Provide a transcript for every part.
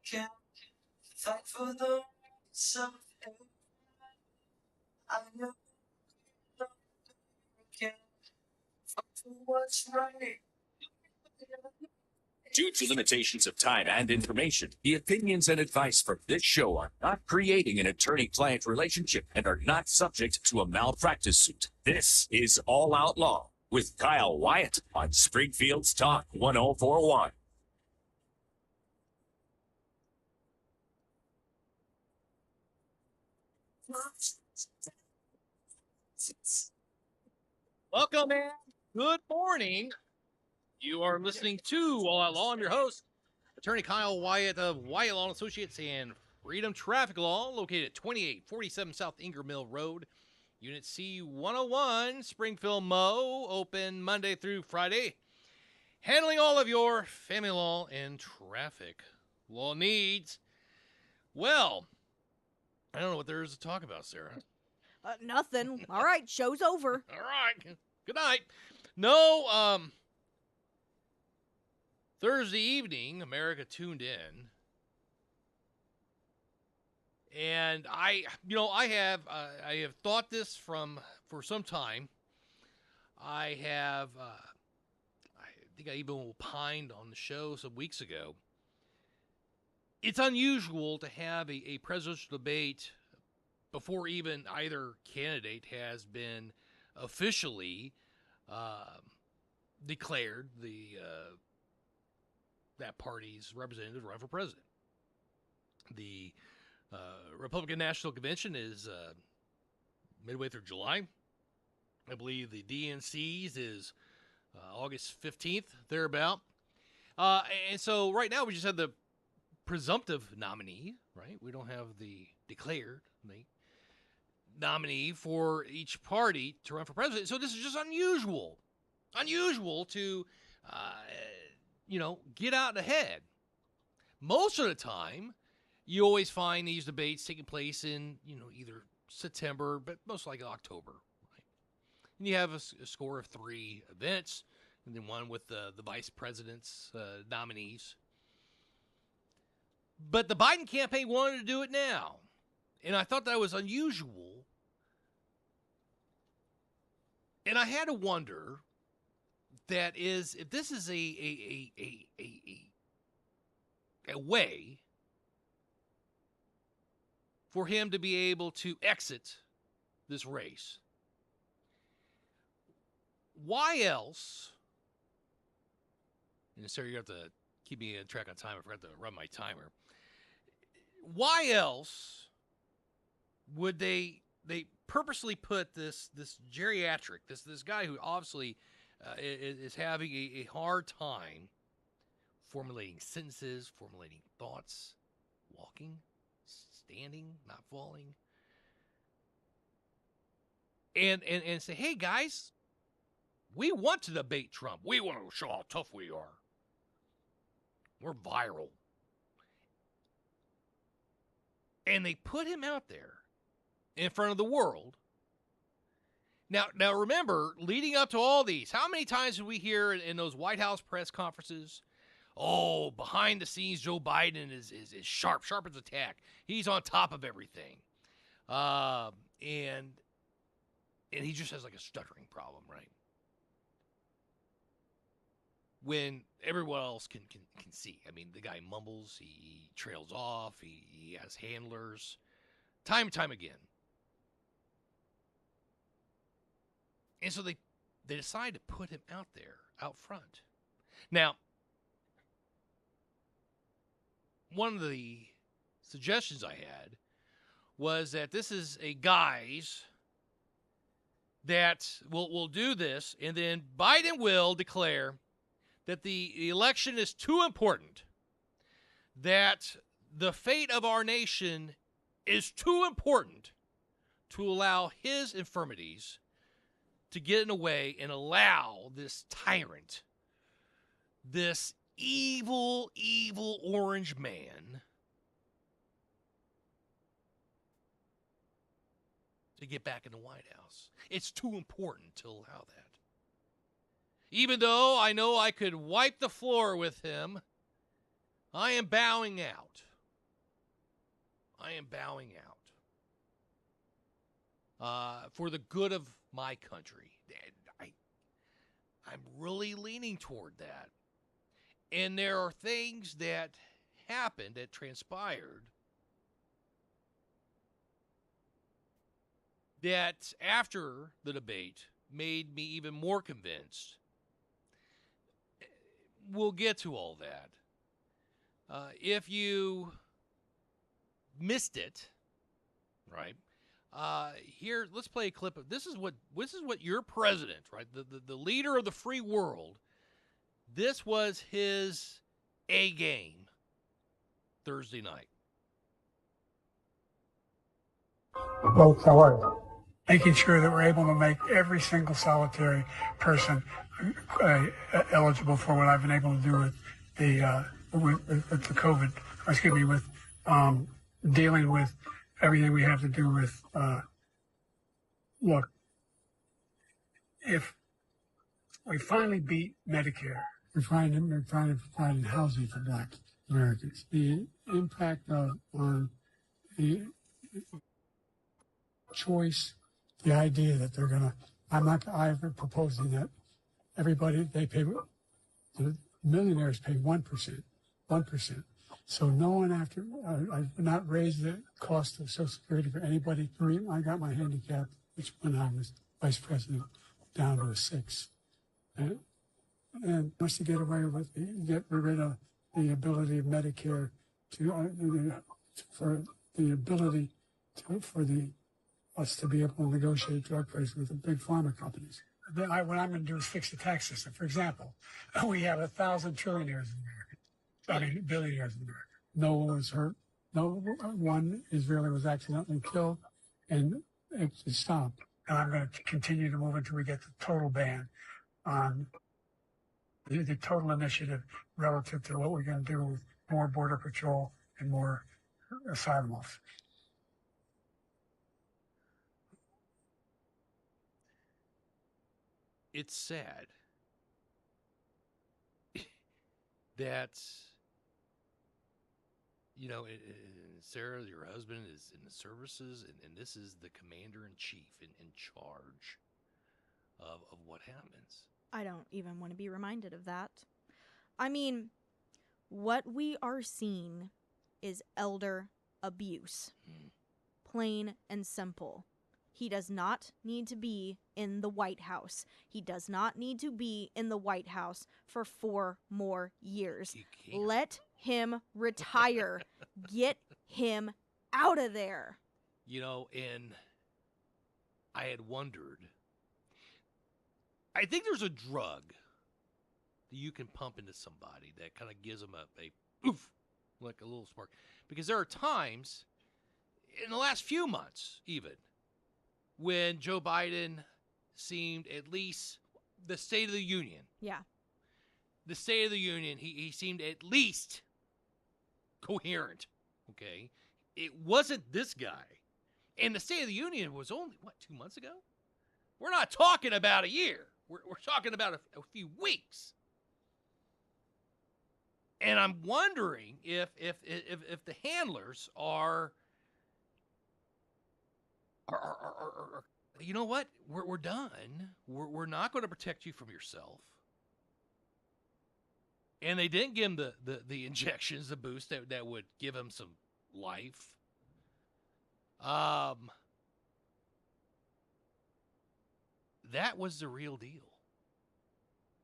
can fight for the rights of everyone. I know we can fight for what's right. Due to limitations of time and information, the opinions and advice from this show are not creating an attorney-client relationship and are not subject to a malpractice suit. This is All Out Law with Kyle Wyatt on Springfield's Talk 1041. Welcome, man. Good morning. You are listening to All Out Law. I'm your host, Attorney Kyle Wyatt of Wyatt Law Associates and Freedom Traffic Law, located at 2847 South Ingram Mill Road, Unit C 101, Springfield, Mo. Open Monday through Friday. Handling all of your family law and traffic law needs. Well, I don't know what there is to talk about, Sarah. Nothing. All right, show's over. All right. Good night. No, Thursday evening, America tuned in, and I have thought this for some time. I think I even opined on the show some weeks ago. It's unusual to have a presidential debate before even either candidate has been officially declared that party's representative to run for president. The Republican National Convention is midway through July. I believe the DNC's is August 15th, thereabout. And so right now we just have the presumptive nominee, right? We don't have the declared nominee for each party to run for president. So this is just unusual to get out ahead. Most of the time, you always find these debates taking place in, either September, but most likely October. Right? And you have a score of 3 events, and then one with the vice president's nominees. But the Biden campaign wanted to do it now, and I thought that was unusual. And I had to wonder if this is a way for him to be able to exit this race. Why else? And Sarah, you have to keep me on track on time. I forgot to run my timer. Why else would they purposely put this geriatric, this guy who obviously is having a hard time formulating sentences, formulating thoughts, walking, standing, not falling, and say, hey guys, we want to debate Trump. We want to show how tough we are. We're viral. And they put him out there in front of the world. Now remember, leading up to all these, how many times did we hear in those White House press conferences, oh, behind the scenes, Joe Biden is sharp as a tack. He's on top of everything. And he just has like a stuttering problem, right? When everyone else can see. I mean, the guy mumbles, he trails off, he has handlers, time and time again. And so they decide to put him out there, out front. Now, one of the suggestions I had was that this is a guise that will do this, and then Biden will declare that the election is too important, that the fate of our nation is too important to allow his infirmities to get in the way and allow this tyrant, this evil orange man to get back in the White House. It's too important to allow that. Even though I know I could wipe the floor with him, I am bowing out. I am bowing out for the good of my country. I'm really leaning toward that. And there are things that happened, that transpired, that after the debate made me even more convinced. We'll get to all that. If you missed it, right? Here, let's play a clip of this. Is what your president, right? The leader of the free world. This was his A game Thursday night. Both how are you? Making sure that we're able to make every single solitary person eligible for what I've been able to do with the COVID, with dealing with everything we have to do with, look, if we finally beat Medicare, we're trying to provide housing for Black Americans. The impact on the choice, the idea that they're gonna, I'm proposing that everybody, the millionaires pay 1%. So no one I've not raised the cost of Social Security for anybody. I got my handicap, which when I was vice president, down to a 6. And wants to get rid of the ability of Medicare for us to be able to negotiate drug prices with the big pharma companies. Then what I'm going to do is fix the tax system. For example, we have 1,000 trillionaires in America. Billionaires in America. No one was hurt. No one Israeli was accidentally killed, and it stopped. And I'm going to continue to move until we get the total ban on the total initiative relative to what we're going to do with more border patrol and more asylum officers. It's sad that, Sarah, your husband is in the services, and this is the commander-in-chief in charge of what happens. I don't even want to be reminded of that. I mean, what we are seeing is elder abuse. Plain and simple. He does not need to be in the White House. He does not need to be in the White House for 4 more years. Let him retire. Get him out of there. And I had wondered, I think there's a drug that you can pump into somebody that kind of gives them a oof, like a little spark. Because there are times in the last few months, even, when Joe Biden seemed, at least the State of the Union. Yeah. The State of the Union, he seemed at least coherent, okay? It wasn't this guy. And the State of the Union was only, 2 months ago? We're not talking about a year. We're talking about a few weeks. And I'm wondering if the handlers are you know what? We're done. We're not going to protect you from yourself. And they didn't give him the injections, the boost that would give him some life. That was the real deal.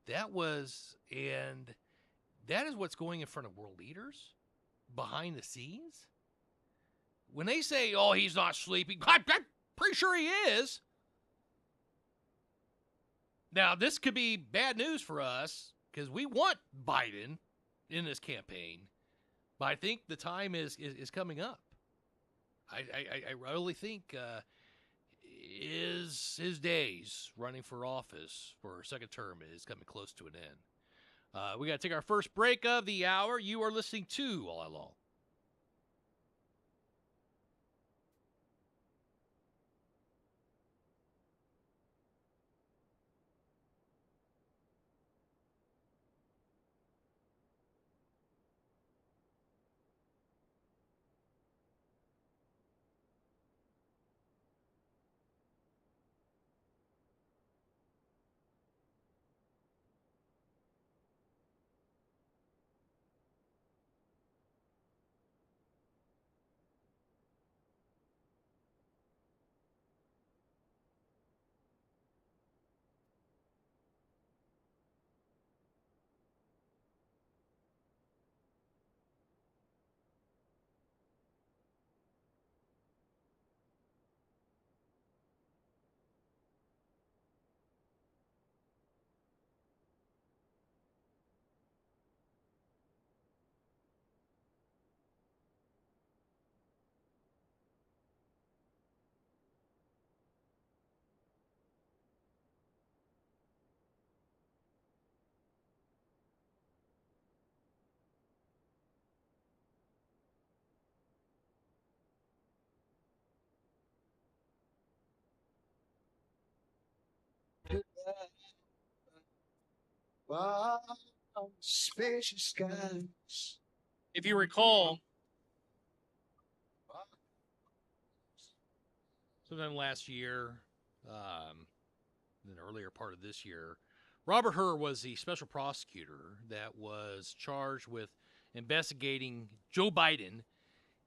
That is what's going in front of world leaders behind the scenes. When they say, oh, he's not sleeping, I'm pretty sure he is. Now, this could be bad news for us because we want Biden in this campaign, but I think the time is coming up. I really think his days running for office for a second term is coming close to an end. We got to take our first break of the hour. You are listening to All Along. Wow, spacious skies. If you recall, sometime last year, an earlier part of this year, Robert Hur was the special prosecutor that was charged with investigating Joe Biden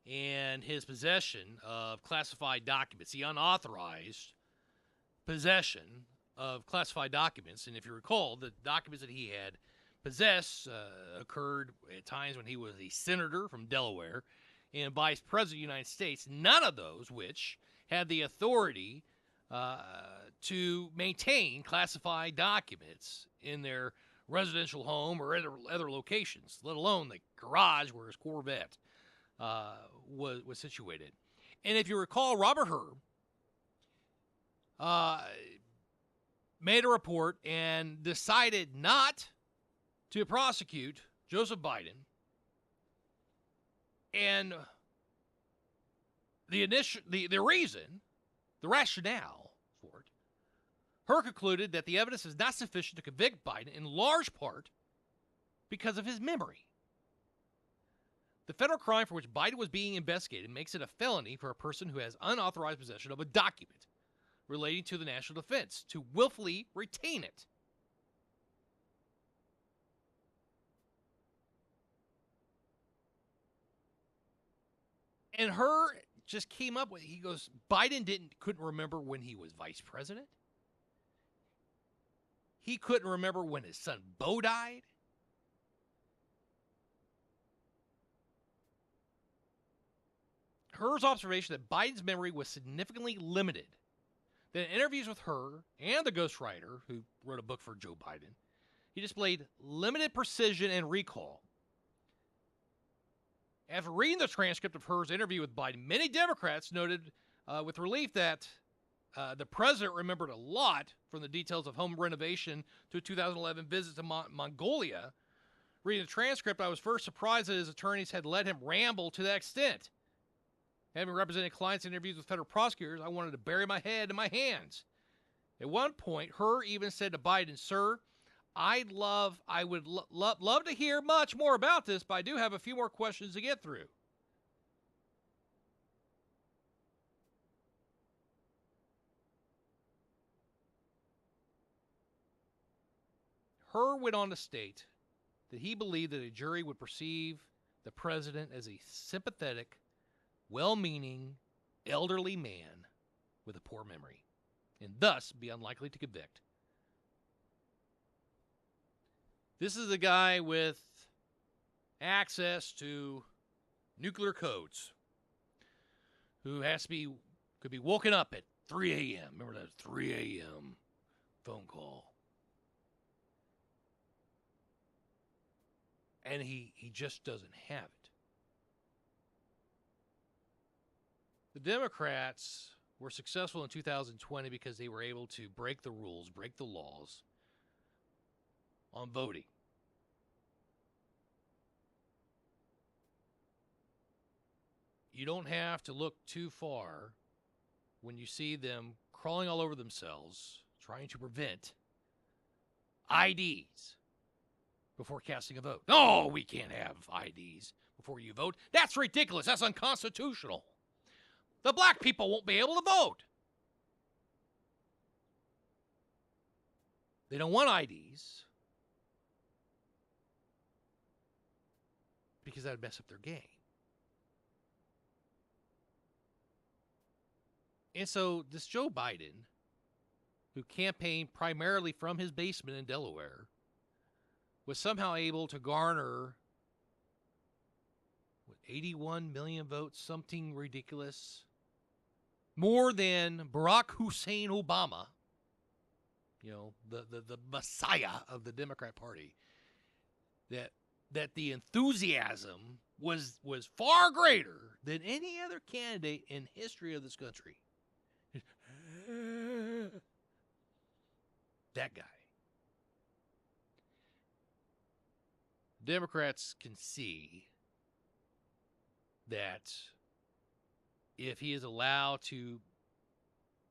and his possession of classified documents, the unauthorized possession of classified documents. And if you recall, the documents that he had possessed occurred at times when he was a senator from Delaware and vice president of the United States, none of those which had the authority to maintain classified documents in their residential home or other locations, let alone the garage where his Corvette was situated. And if you recall, Robert Hur made a report and decided not to prosecute Joseph Biden. And the reason, the rationale for it, Hur concluded that the evidence is not sufficient to convict Biden in large part because of his memory. The federal crime for which Biden was being investigated makes it a felony for a person who has unauthorized possession of a document relating to the national defense to willfully retain it. And Hur just came up with, he goes, Biden couldn't remember when he was vice president. He couldn't remember when his son Beau died. Hur's observation that Biden's memory was significantly limited. That in interviews with Hur and the ghostwriter who wrote a book for Joe Biden, he displayed limited precision and recall. After reading the transcript of Hur's interview with Biden, many Democrats noted with relief that the president remembered a lot from the details of home renovation to a 2011 visit to Mongolia. Reading the transcript, I was first surprised that his attorneys had let him ramble to that extent. Having represented clients in interviews with federal prosecutors, I wanted to bury my head in my hands. At one point, Hur even said to Biden, "Sir, I would love to hear much more about this, but I do have a few more questions to get through." Hur went on to state that he believed that a jury would perceive the president as a sympathetic, well-meaning, elderly man with a poor memory, and thus be unlikely to convict. This is a guy with access to nuclear codes who could be woken up at 3 a.m. Remember that 3 a.m. phone call. And he just doesn't have it. The Democrats were successful in 2020 because they were able to break the rules, break the laws on voting. You don't have to look too far when you see them crawling all over themselves, trying to prevent IDs before casting a vote. No, we can't have IDs before you vote. That's ridiculous. That's unconstitutional. The black people won't be able to vote. They don't want IDs because that would mess up their game. And so this Joe Biden, who campaigned primarily from his basement in Delaware, was somehow able to garner 81 million votes, something ridiculous. More than Barack Hussein Obama, the messiah of the Democrat Party. That the enthusiasm was far greater than any other candidate in history of this country. That guy. Democrats can see that if he is allowed to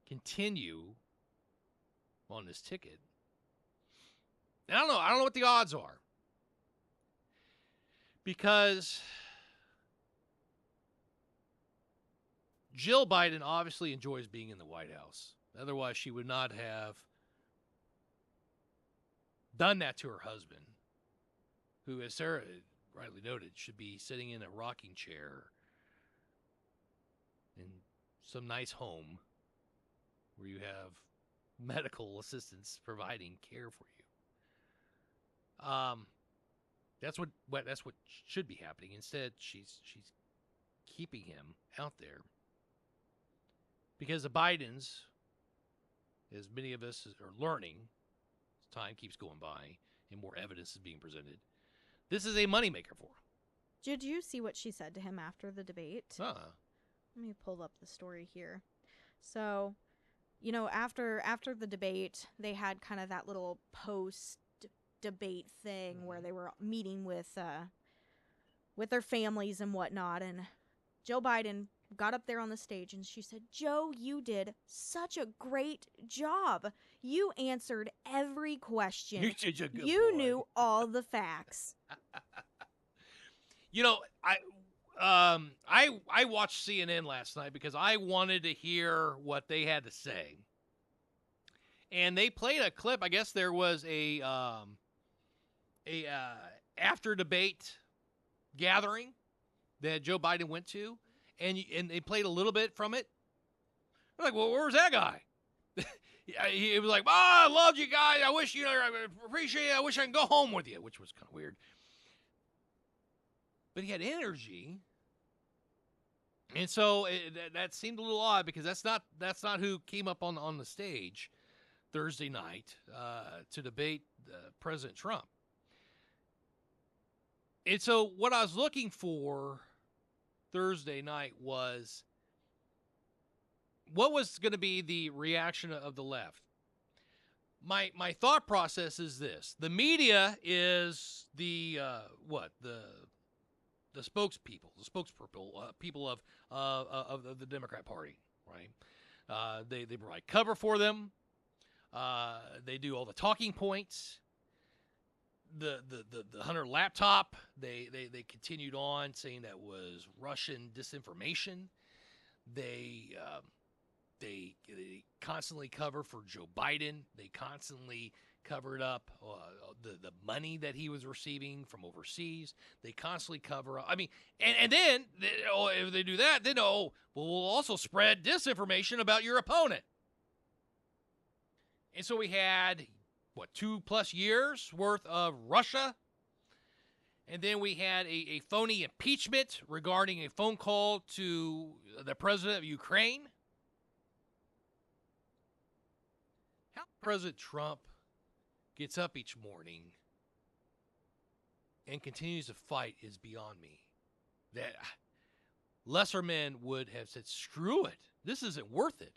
continue on this ticket, And I don't know what the odds are. Because Jill Biden obviously enjoys being in the White House. Otherwise, she would not have done that to her husband, who, as Sarah rightly noted, should be sitting in a rocking chair in some nice home where you have medical assistants providing care for you. That's what should be happening. Instead, she's keeping him out there because the Bidens, as many of us are learning, as time keeps going by and more evidence is being presented, this is a moneymaker for him. Did you see what she said to him after the debate? Let me pull up the story here. So, you know, after the debate, they had kind of that little post-debate thing where they were meeting with their families and whatnot, and Joe Biden got up there on the stage and she said, "Joe, you did such a great job. You answered every question. You're such a good You boy." knew all the facts." You know, I watched CNN last night because I wanted to hear what they had to say, and they played a clip. I guess there was a after debate gathering that Joe Biden went to, and they played a little bit from it. They're like, "Well, where's that guy?" He was like, "Oh, I loved you guys. I wish I appreciate it. I wish I could go home with you," which was kind of weird. But he had energy, and so that seemed a little odd because that's not who came up on the stage Thursday night to debate President Trump. And so what I was looking for Thursday night was what was going to be the reaction of the left. My thought process is this: the media is the spokespeople, people of the Democrat Party, right? They provide cover for them. They do all the talking points. The Hunter laptop, they continued on saying that was Russian disinformation. They constantly cover for Joe Biden. They constantly covered up the money that he was receiving from overseas. They constantly cover up. I mean, and then if they do that, then we'll also spread disinformation about your opponent. And so we had 2+ years worth of Russia, and then we had a phony impeachment regarding a phone call to the president of Ukraine. How President Trump gets up each morning and continues to fight is beyond me. That lesser men would have said, "Screw it. This isn't worth it.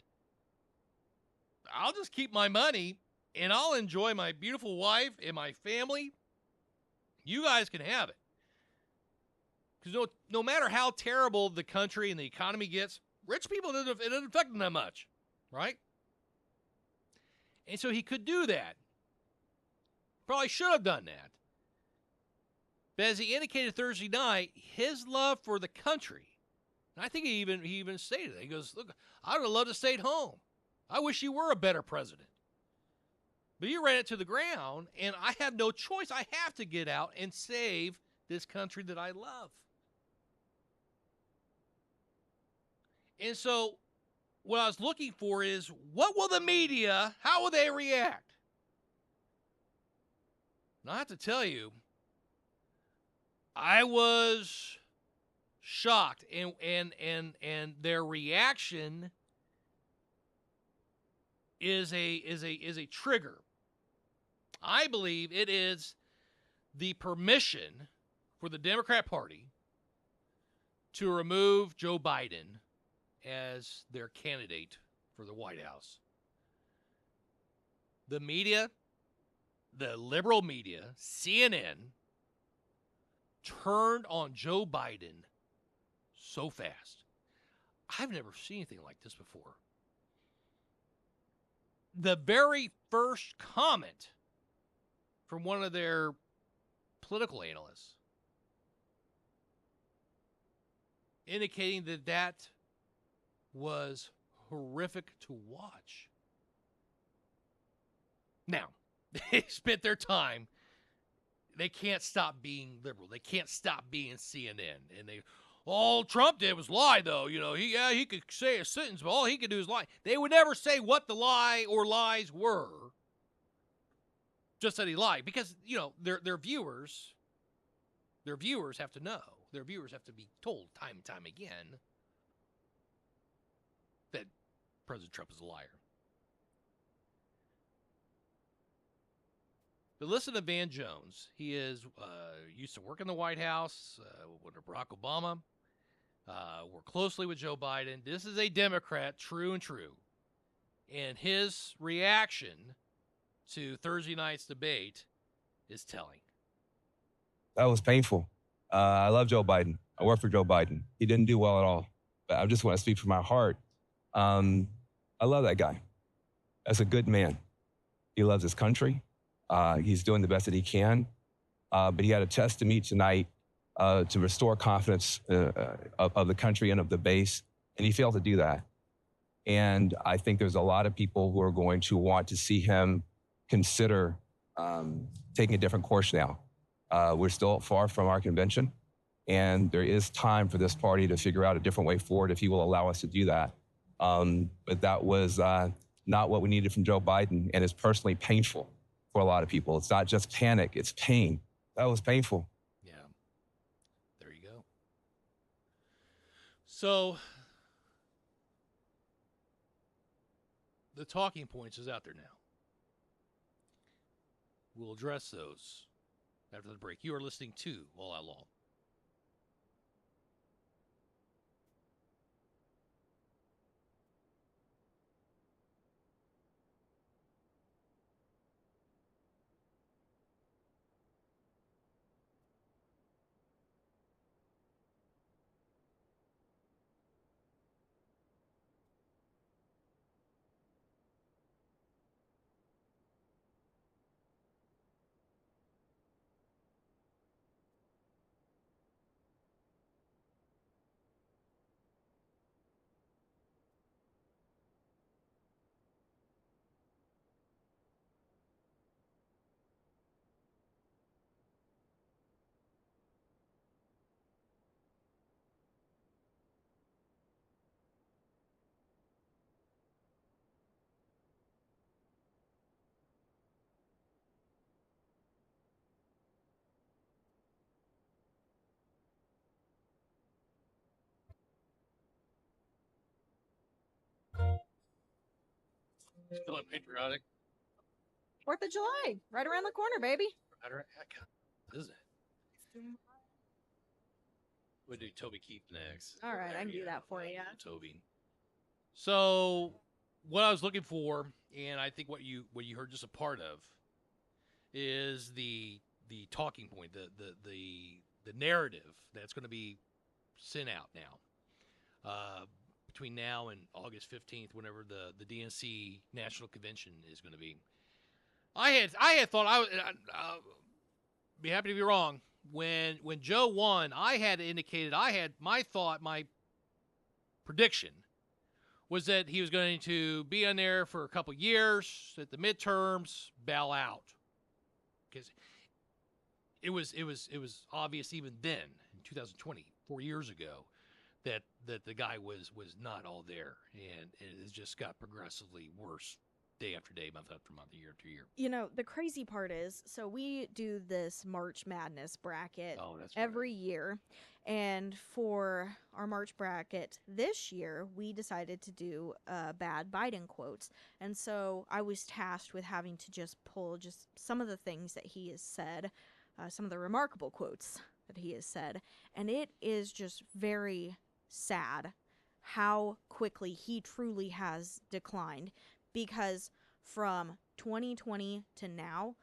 I'll just keep my money and I'll enjoy my beautiful wife and my family. You guys can have it." Because no matter how terrible the country and the economy gets, rich people, it doesn't affect them that much, right? And so he could do that. Probably should have done that. But as he indicated Thursday night, his love for the country, and I think he even stated it. He goes, "Look, I would have loved to stay at home. I wish you were a better president. But you ran it to the ground, and I have no choice. I have to get out and save this country that I love." And so what I was looking for is, what will the media, how will they react? And I have to tell you, I was shocked, and their reaction is a trigger. I believe it is the permission for the Democrat Party to remove Joe Biden as their candidate for the White House. The media, the liberal media, CNN, turned on Joe Biden so fast. I've never seen anything like this before. The very first comment from one of their political analysts indicating that that was horrific to watch. Now, they spent their time. They can't stop being liberal. They can't stop being CNN. And they, all Trump did was lie, though. You know, he could say a sentence, but all he could do is lie. They would never say what the lie or lies were. Just that he lied, because their viewers have to know. Their viewers have to be told time and time again that President Trump is a liar. But listen to Van Jones. He is used to work in the White House under Barack Obama. Worked closely with Joe Biden. This is a Democrat, true and true. And his reaction to Thursday night's debate is telling. That was painful. I love Joe Biden. I work for Joe Biden. He didn't do well at all. But I just want to speak from my heart. I love that guy. That's a good man. He loves his country. He's doing the best that he can. But he had a test to meet tonight to restore confidence of the country and of the base. And he failed to do that. And I think there's a lot of people who are going to want to see him consider taking a different course now. We're still far from our convention. And there is time for this party to figure out a different way forward if he will allow us to do that. But that was not what we needed from Joe Biden. And it's personally painful for a lot of people. It's not just panic, it's pain. That was painful. Yeah. There you go. So the talking points is out there now. We'll address those after the break. You are listening to All Out Law. Feeling patriotic. 4th of July, right around the corner, baby. Isn't it? We'll do Toby Keith next. All right, I can do that for you. Toby. So, what I was looking for, and I think what you heard just a part of, is the talking point, the narrative that's going to be sent out now. Between now and August 15th, whenever the DNC National Convention is going to be. I had thought I would be happy to be wrong. When Joe won, I had indicated my prediction was that he was going to be on there for a couple years, at the midterms, bow out. Because it was obvious even then, in 2020, 4 years ago, that the guy was not all there, and it has just got progressively worse day after day, month after month, year after year. You know, the crazy part is, so we do this March Madness bracket every year, and for our March bracket this year, we decided to do bad Biden quotes, and so I was tasked with having to just pull just some of the things that he has said, some of the remarkable quotes that he has said, and it is just very sad how quickly he truly has declined, because from 2020 to now,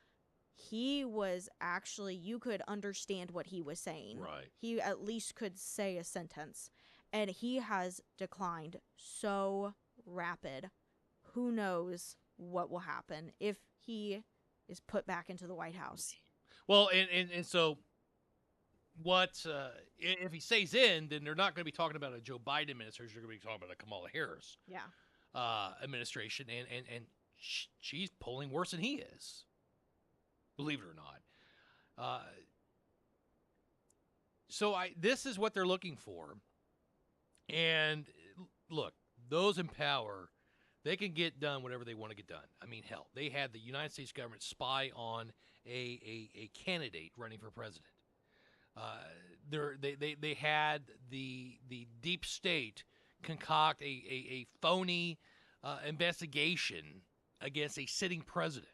he was actually, you could understand what he was saying. Right. He at least could say a sentence, and he has declined so rapid. Who knows what will happen if he is put back into the White House. Well, and so what if he stays in, then they're not going to be talking about a Joe Biden administration. They're going to be talking about a Kamala Harris administration, and she's polling worse than he is, believe it or not. So this is what they're looking for. And look, those in power, they can get done whatever they want to get done. I mean, hell, they had the United States government spy on a candidate running for president. They had the deep state concoct a phony investigation against a sitting president.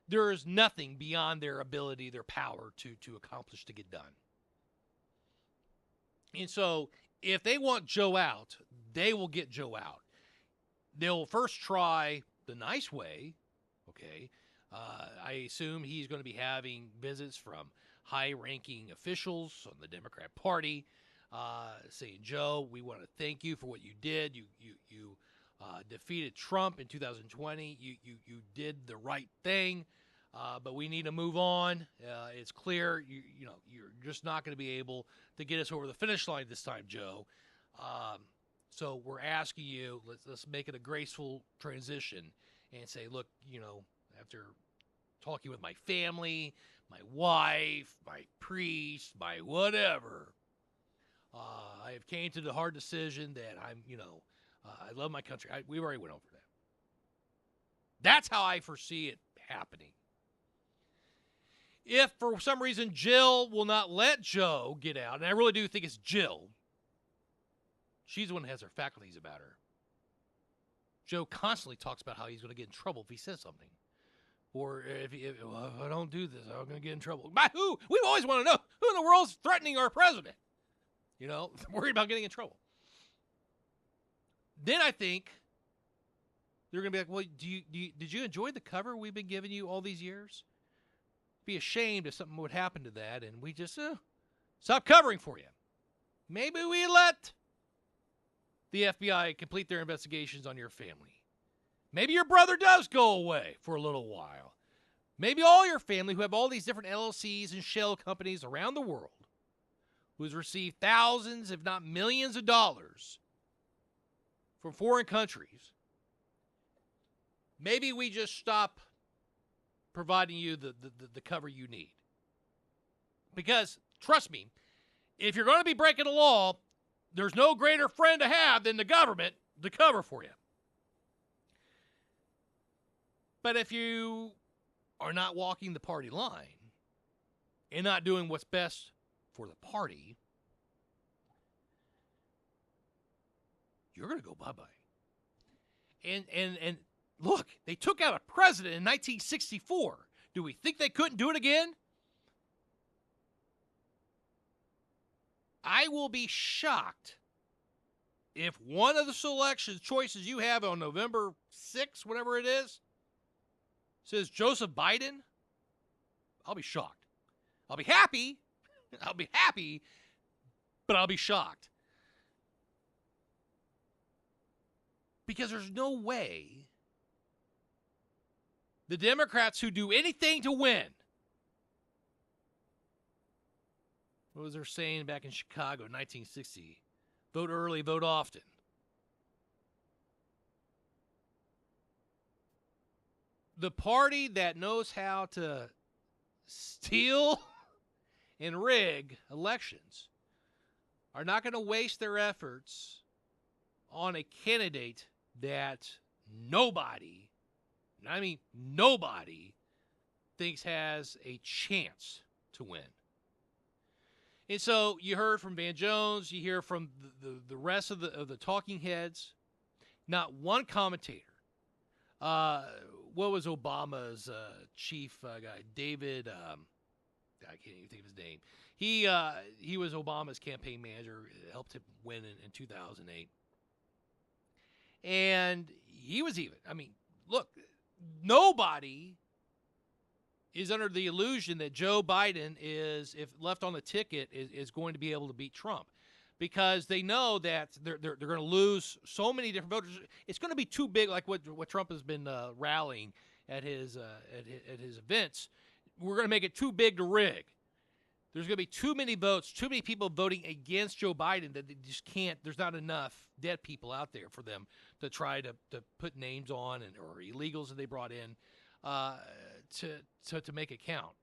There is nothing beyond their ability, their power to accomplish, to get done. And so if they want Joe out, they will get Joe out. They'll first try the nice way, okay? I assume he's going to be having visits from high-ranking officials on the Democrat Party saying, Joe, we want to thank you for what you did. You defeated Trump in 2020. You did the right thing, but we need to move on. It's clear you're just not going to be able to get us over the finish line this time, Joe. So we're asking you, let's make it a graceful transition and say, look, after talking with my family, my wife, my priest, my whatever, I have came to the hard decision that I love my country. We've already went over that. That's how I foresee it happening. If for some reason Jill will not let Joe get out, and I really do think it's Jill, she's the one that has her faculties about her. Joe constantly talks about how he's going to get in trouble if he says something. Or if I don't do this, I'm going to get in trouble. By who? We always want to know who in the world's threatening our president. Worried about getting in trouble. Then I think they're going to be like, well, did you enjoy the cover we've been giving you all these years? Be ashamed if something would happen to that, and we just stop covering for you. Maybe we let the FBI complete their investigations on your family. Maybe your brother does go away for a little while. Maybe all your family who have all these different LLCs and shell companies around the world, who's received thousands, if not millions of dollars from foreign countries, maybe we just stop providing you the cover you need. Because, trust me, if you're going to be breaking the law, there's no greater friend to have than the government to cover for you. But if you are not walking the party line and not doing what's best for the party, you're going to go bye-bye. And look, they took out a president in 1964. Do we think they couldn't do it again? I will be shocked if one of the choices you have on November 6th, whatever it is, says Joseph Biden. I'll be shocked. I'll be happy. But I'll be shocked. Because there's no way the Democrats who do anything to win, what was their saying back in Chicago in 1960? Vote early, vote often. The party that knows how to steal and rig elections are not going to waste their efforts on a candidate that nobody, and I mean nobody, thinks has a chance to win. And so you heard from Van Jones, you hear from the rest of the talking heads, not one commentator. What was Obama's chief guy? David, I can't even think of his name. He was Obama's campaign manager, helped him win in 2008. And he was even. I mean, look, nobody is under the illusion that Joe Biden is, if left on the ticket, is going to be able to beat Trump, because they know that they're going to lose so many different voters. It's going to be too big, like what Trump has been rallying at his events, we're going to make it too big to rig. There's going to be too many votes, too many people voting against Joe Biden that they just can't. There's not enough dead people out there for them to try to put names on or illegals that they brought in to make it count.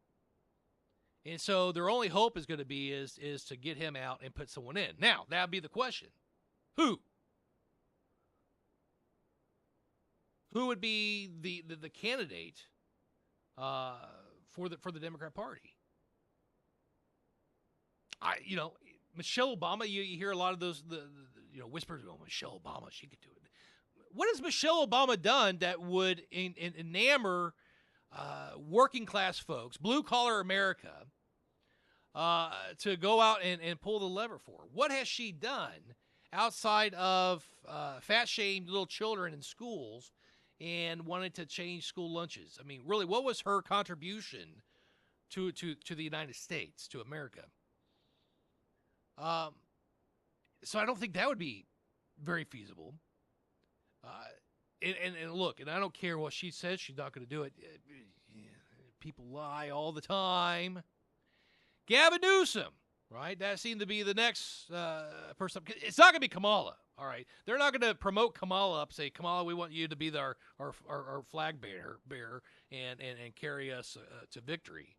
And so their only hope is going to be is to get him out and put someone in. Now, that would be the question. Who? Who would be the candidate for the Democrat Party? Michelle Obama. You hear a lot of those whispers. Oh, Michelle Obama, she could do it. What has Michelle Obama done that would enamor working class folks, blue collar America, to go out and pull the lever for? What has she done outside of fat shamed little children in schools and wanted to change school lunches? I mean, really, what was her contribution to the United States, to America? So I don't think that would be very feasible. And look, and I don't care what she says, she's not going to do it. People lie all the time. Gavin Newsom, right? That seemed to be the next person. It's not going to be Kamala, all right? They're not going to promote Kamala up, say, Kamala, we want you to be our flag bearer and carry us to victory.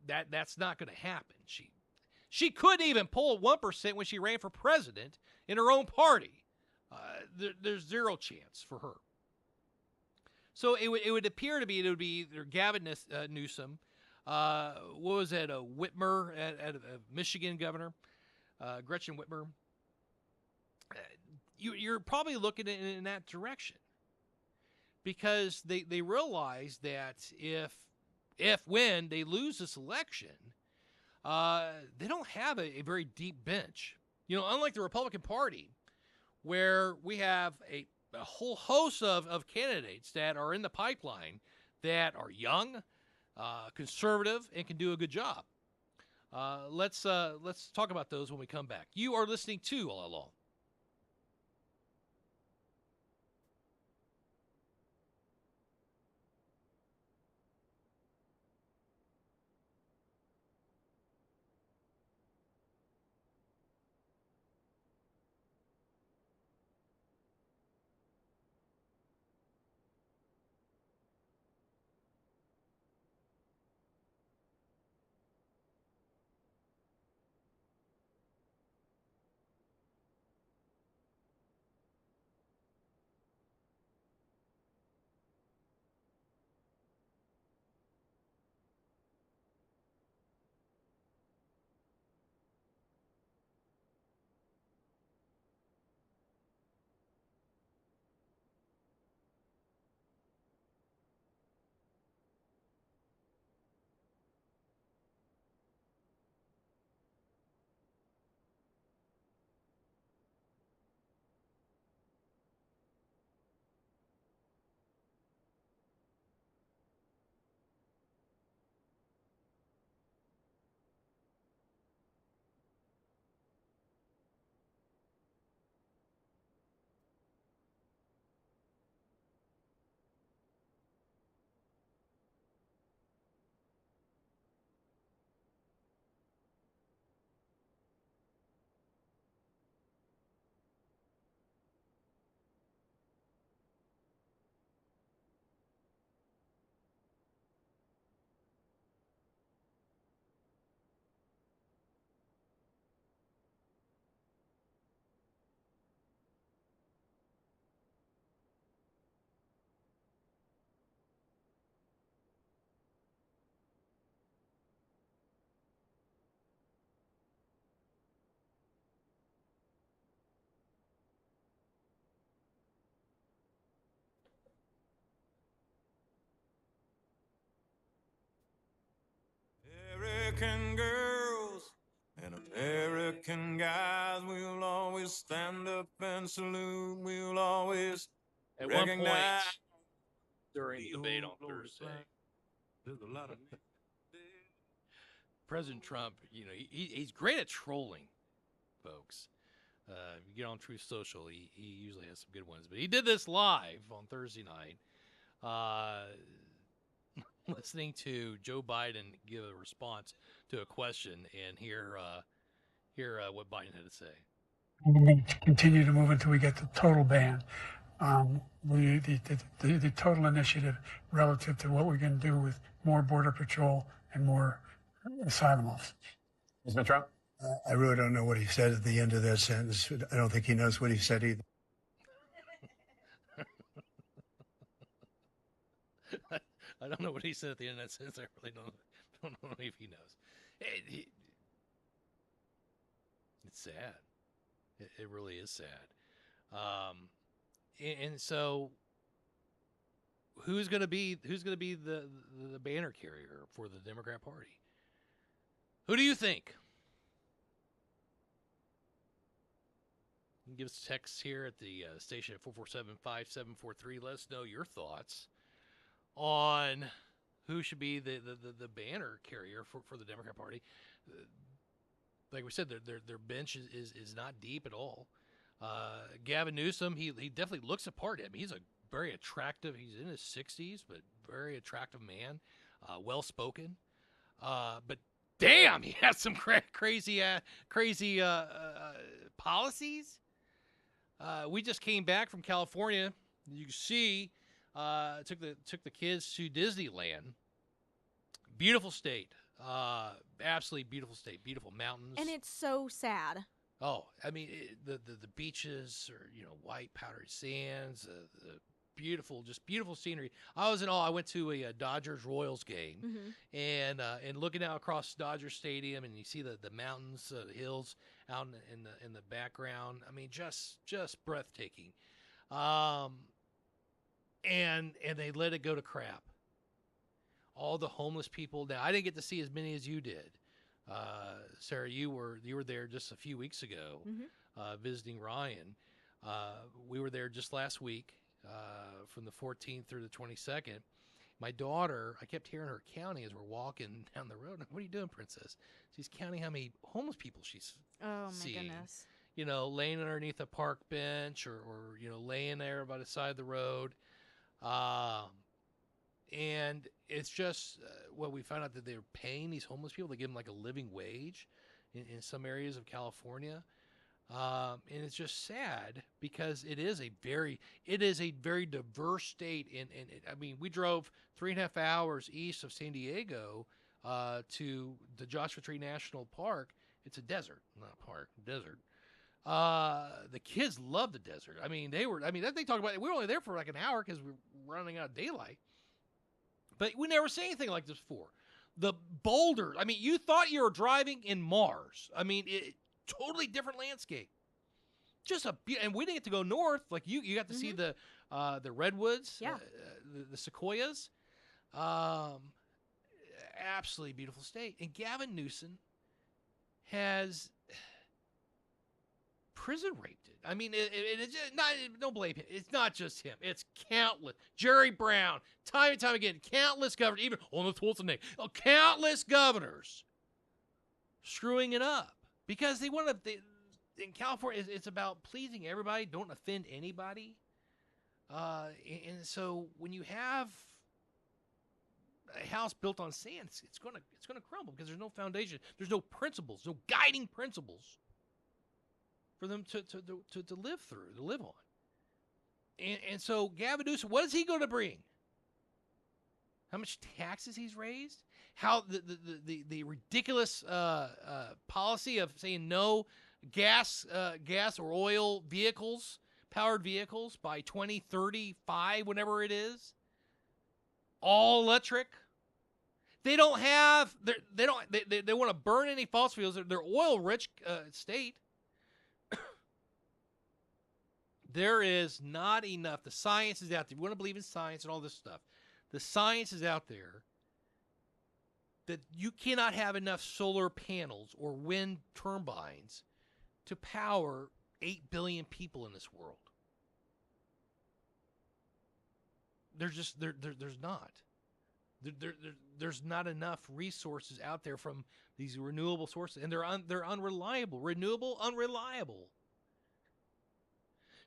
That's not going to happen. She couldn't even pull 1% when she ran for president in her own party. There's zero chance for her. So it would appear to be it would be either Gavin Newsom, what was that? Whitmer at Michigan governor, Gretchen Whitmer. You're probably looking in that direction because they realize that when they lose this election, they don't have a very deep bench. Unlike the Republican Party, where we have a whole host of candidates that are in the pipeline that are young, conservative, and can do a good job. Let's talk about those when we come back. You are listening to All Along. American girls and American guys, we'll always stand up and salute. We'll always At one point recognize during the debate on Thursday, there's a lot of President Trump, he's great at trolling, folks. You get on Truth Social, he usually has some good ones. But he did this live on Thursday night listening to Joe Biden give a response to a question and hear what Biden had to say. We're going to continue to move until we get the total ban. The total initiative relative to what we're going to do with more border patrol and more asylum officers. Mr. Trump? I really don't know what he said at the end of that sentence. I don't think he knows what he said either. I don't know what he said at the end of that sentence. I really don't know if he knows. It's sad. It really is sad. And so, who's going to be the banner carrier for the Democrat Party? Who do you think? You can give us a text here at the station at 447-5743. Let us know your thoughts on who should be the banner carrier for the Democrat Party. Like we said, their bench is not deep at all. Gavin Newsom, he definitely looks the part. I mean, he's a very attractive. He's in his 60s, but very attractive man, well spoken. But damn, he has some crazy policies. We just came back from California. You can see, took the kids to Disneyland. Beautiful state. Absolutely beautiful state. Beautiful mountains. And it's so sad. Oh, I mean, the beaches are, white powdered sands, the beautiful scenery. I was in awe. I went to a Dodgers Royals game, Mm-hmm. and looking out across Dodger Stadium, and you see the mountains, the hills out in the background. I mean, just breathtaking. And they let it go to crap. All the homeless people. Now, I didn't get to see as many as you did. Sarah, you were there just a few weeks ago, visiting Ryan. We were there just last week, from the 14th through the 22nd. My daughter, I kept hearing her counting as we're walking down the road. What are you doing, Princess? She's counting how many homeless people she's seeing. Goodness. Laying underneath a park bench or laying there by the side of the road. And it's just we found out that they're paying these homeless people. They give them like a living wage in some areas of California. And it's just sad because it is a very diverse state. And I mean, we drove 3.5 hours east of San Diego to the Joshua Tree National Park. It's a desert, not a park, desert. The kids love the desert. I mean, they talk about it. We were only there for like an hour because we were running out of daylight. But we never seen anything like this before. The boulders. I mean, you thought you were driving in Mars. I mean, totally different landscape. Just and we didn't get to go north. Like you got to see the redwoods, the sequoias. Absolutely beautiful state. And Gavin Newsom has prison raped it. I mean, it's not. Don't blame him. It's not just him. It's countless. Jerry Brown, time and time again, countless governors, even on the Schwarzenegger, countless governors screwing it up because they want to. In California, it's about pleasing everybody. Don't offend anybody. And so when you have a house built on sand, it's gonna crumble because there's no foundation. There's no principles, no guiding principles for them to live through, to live on. And so Gavin Newsom, what is he going to bring? How much taxes he's raised? How the ridiculous policy of saying no gas or oil vehicles, powered vehicles by 2035, whenever it is. All electric. They don't have. They want to burn any fossil fuels. They're oil rich state. There is not enough. The science is out there. You want to believe in science and all this stuff. The science is out there that you cannot have enough solar panels or wind turbines to power 8 billion people in this world. There's not. There's not enough resources out there from these renewable sources, and they're unreliable. Renewable, unreliable.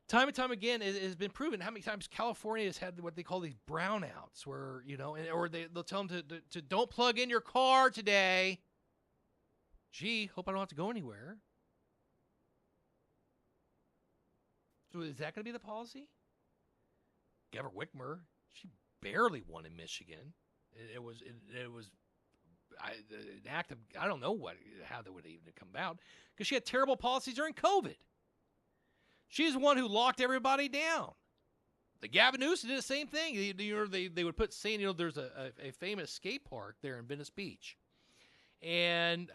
time and time again, it has been proven how many times California has had what they call these brownouts, where or they'll tell them to don't plug in your car today. Gee, hope I don't have to go anywhere. So is that going to be the policy? Governor Whitmer, she barely won in Michigan. It was an act of, I don't know how that would even come about, because she had terrible policies during COVID. She's the one who locked everybody down. The Gavin Newsom did the same thing. They would put saying, there's a famous skate park there in Venice Beach. And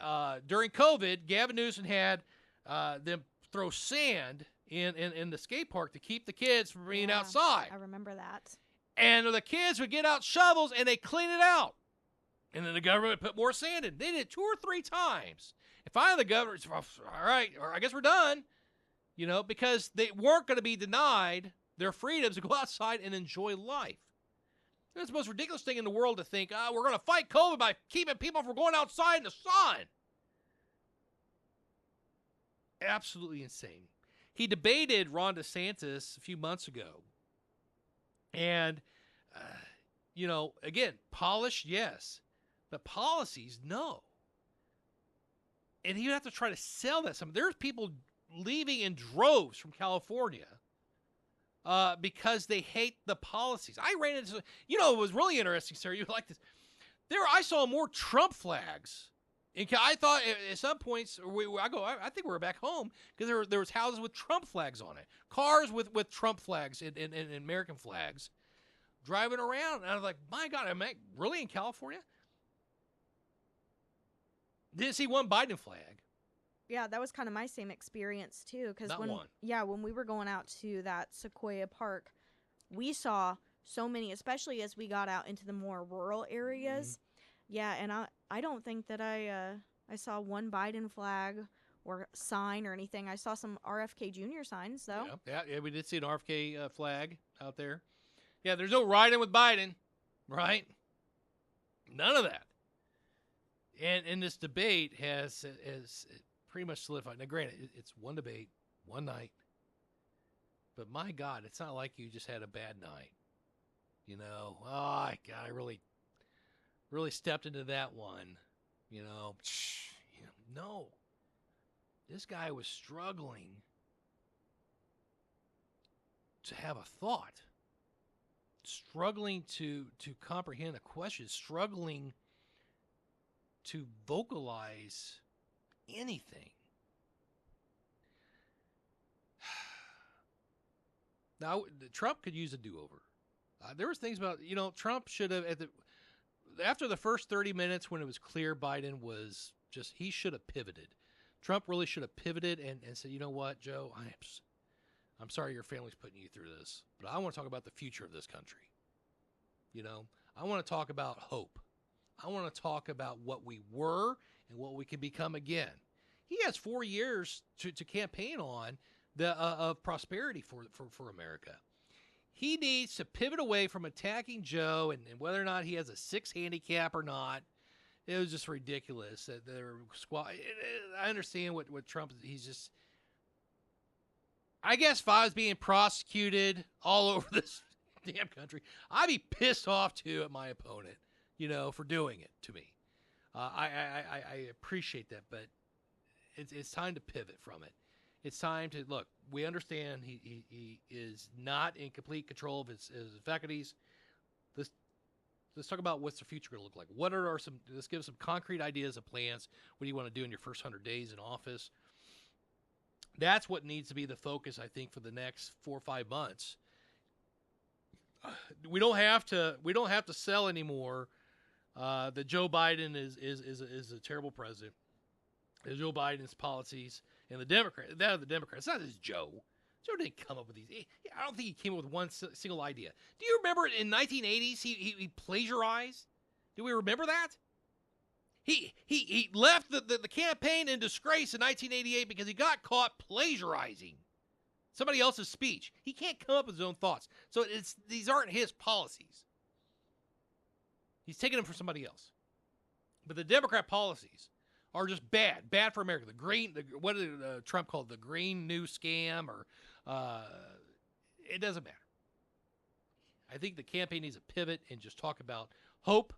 during COVID, Gavin Newsom had them throw sand in the skate park to keep the kids from being outside. I remember that. And the kids would get out shovels and they clean it out. And then the government put more sand in. They did it 2 or 3 times. And finally the governor said, all right, or I guess we're done. Because they weren't going to be denied their freedoms to go outside and enjoy life. That's the most ridiculous thing in the world to think, we're going to fight COVID by keeping people from going outside in the sun. Absolutely insane. He debated Ron DeSantis a few months ago. And, again, polished, yes. But policies, no. And he would have to try to sell that. There's people leaving in droves from California because they hate the policies. I ran into, it was really interesting, Sarah. You like this. I saw more Trump flags. I thought at some points, I think we were back home because there was houses with Trump flags on it, cars with Trump flags and American flags driving around. And I was like, my God, am I really in California? Didn't see one Biden flag. Yeah, that was kind of my same experience too. Because when we were going out to that Sequoia Park, we saw so many, especially as we got out into the more rural areas. Mm-hmm. Yeah, and I don't think that I saw one Biden flag or sign or anything. I saw some RFK Jr. signs though. Yeah, we did see an RFK flag out there. Yeah, there's no riding with Biden, right? None of that. And this debate has pretty much solidified. Now, granted, it's one debate, one night. But my God, it's not like you just had a bad night. Oh, God, I really stepped into that one. No. This guy was struggling to have a thought. Struggling to comprehend a question. Struggling to vocalize anything. Now, Trump could use a do-over. There was things about, Trump should have, after the first 30 minutes when it was clear Biden was he should have pivoted. Trump really should have pivoted and said, you know what, Joe, I'm sorry your family's putting you through this, but I want to talk about the future of this country. I want to talk about hope. I want to talk about what we were and what we can become again. He has 4 years to campaign on of prosperity for America. He needs to pivot away from attacking Joe and whether or not he has a 6 handicap or not. It was just ridiculous. I understand what Trump, he's just, I guess if I was being prosecuted all over this damn country, I'd be pissed off too at my opponent, for doing it to me. I appreciate that, but it's time to pivot from it. It's time to look. We understand he is not in complete control of his faculties. Let's talk about what's the future going to look like. Let's give some concrete ideas and plans. What do you want to do in your first 100 days in office? That's what needs to be the focus, I think, for the next 4 or 5 months. We don't have to sell anymore that Joe Biden is a terrible president. That Joe Biden's policies and the Democrats. It's not just Joe. Joe didn't come up with these. I don't think he came up with one single idea. Do you remember in 1980s he plagiarized? Do we remember that? He left the campaign in disgrace in 1988 because he got caught plagiarizing somebody else's speech. He can't come up with his own thoughts. So these aren't his policies. He's taking them from somebody else. But the Democrat policies are just bad for America. What did Trump call it? The Green New Scam, or It doesn't matter. I think the campaign needs to pivot and just talk about hope,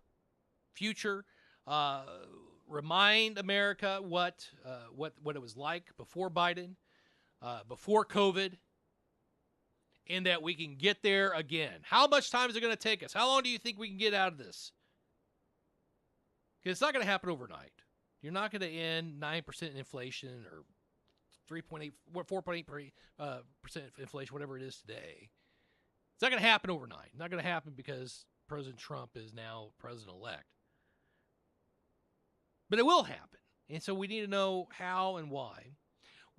future, remind America what it was like before Biden, before COVID, and that we can get there again. How much time is it going to take us? How long do you think we can get out of this? Because it's not going to happen overnight. You're not going to end 9% inflation or 4.8% inflation, whatever it is today. It's not going to happen overnight. Not going to happen because President Trump is now president-elect. But it will happen. And so we need to know how and why.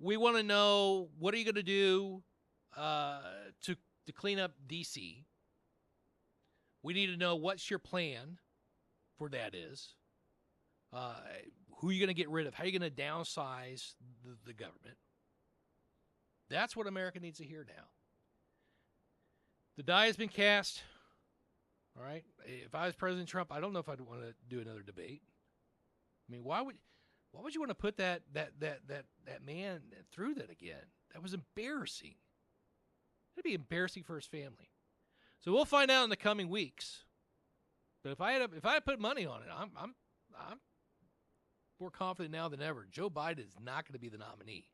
We want to know, what are you going to do to clean up D.C.? We need to know what's your plan for that is. Who are you going to get rid of? How are you going to downsize the government? That's what America needs to hear now. The die has been cast. All right. If I was President Trump, I don't know if I'd want to do another debate. I mean, why would you want to put that man through that again? That was embarrassing. It'd be embarrassing for his family. So we'll find out in the coming weeks. But if I had put money on it, I'm more confident now than ever. Joe Biden is not going to be the nominee.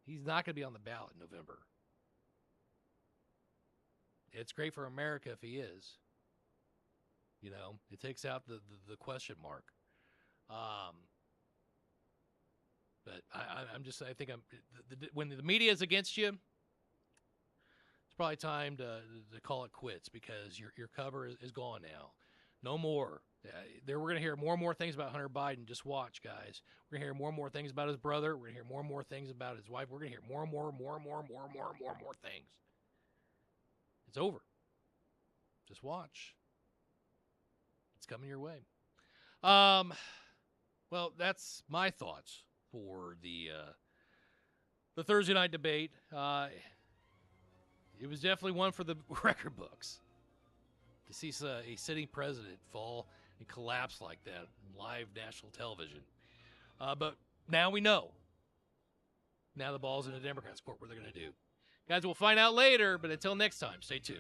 He's not going to be on the ballot in November. It's great for America if he is. You know, it takes out the question mark. But I think when the media is against you, it's probably time to call it quits, because your cover is gone now. No more. We're going to hear more and more things about Hunter Biden. Just watch, guys. We're going to hear more and more things about his brother. We're going to hear more and more things about his wife. We're going to hear more and more things. It's over. Just watch. It's coming your way. Well, that's my thoughts for the Thursday night debate. It was definitely one for the record books. To see a sitting president fall and collapse like that on live national television. But now we know. Now the ball's in the Democrats' court. What they're going to do. Guys, we'll find out later, but until next time, stay tuned.